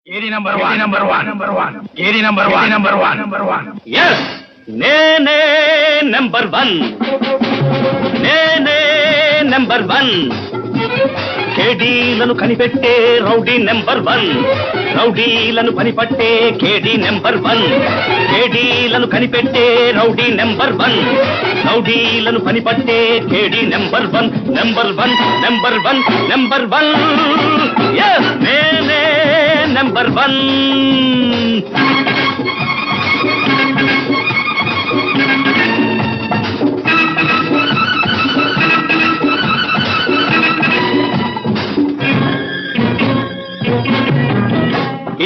కేడి number 1 yes నేనే number 1 నేనే నంబర్ 1 కేడీలను కనిపెట్టే రౌడీ నంబర్ 1 రౌడీలను పనిపట్టే కేడీ నంబర్ 1 కేడీలను కనిపెట్టే రౌడీ నంబర్ 1 రౌడీలను పనిపట్టే కేడీ number 1 number 1 number 1 number 1 yes నేనే నంబర్ 1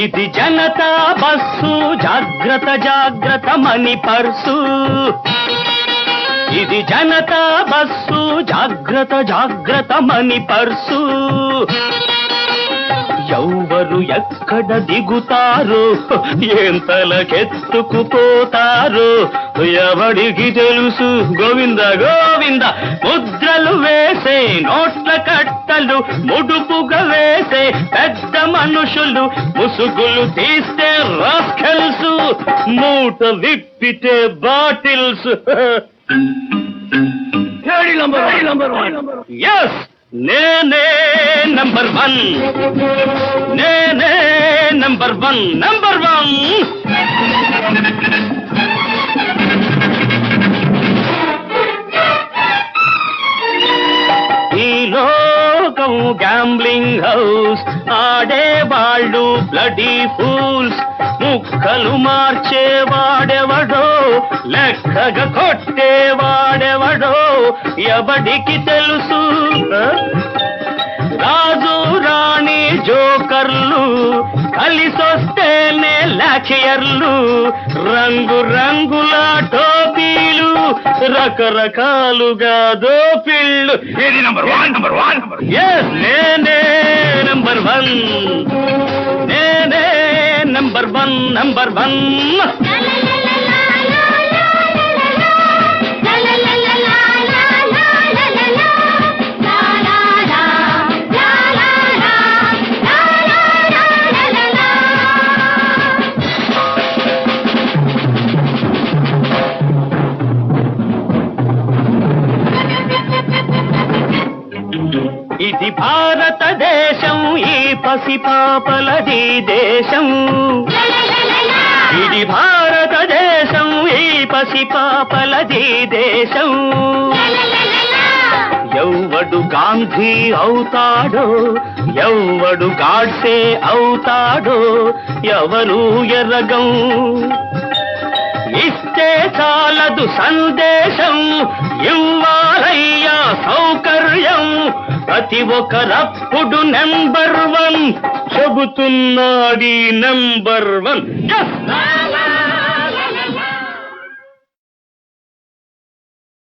ఇది జనతా బస్సు జాగ్రత్త జాగ్రత్త మణి పర్సు ఇది జనతా బస్సు జాగ్రత్త జాగ్రత్త మణి పర్సు ఎవరు ఎక్కడ దిగుతారు ఎంతలకెత్తుకుపోతారు ఎవడికి తెలుసు గోవింద గోవింద ముద్రలు వేసే నోట్ల కట్టలు ముడుపుగా వేసే పెద్ద మనుషులు ముసుగులు తీస్తే రాస్కెల్స్ మూట విప్పితే బాటిల్స్ ఎస్ నేనే నంబర్ 1 నేనే నంబర్ 1 నంబర్ 1 ఈ లోకం గ్యాంబ్లింగ్ హౌస్ ఆడేవాళ్ళు బ్లడీ ఫూల్స్ ముక్కలు మార్చేవాడెవడో లెక్కగా కొట్టేవాడెవడో ఎవడికి తెలుసు రాజు రాణి జోకర్లు కలిసొస్తేనే లాఖియర్లు రంగు రంగుల టోపీలు రకరకాలుగా దోపిళ్ళు కేడి నంబర్ 1 ఎస్ నేనే నంబర్ 1 నేనే నంబర్ 1 ఇది భారతదేశం ఈ పసిపాపలది దేశం ఇది భారతదేశం ఈ పసిపాపలది దేశం ఎవ్వడు గాంధీ అవుతాడో ఎవ్వడు గాడ్సే అవుతాడో ఎవరు ఎర్రగం ఇస్తే చాలదు సందేశం ఇవ్వాలయ్యా సౌకర్యం ప్రతి ఒక్కరప్పుడు నంబర్ 1 చెబుతున్నాడి నంబర్ 1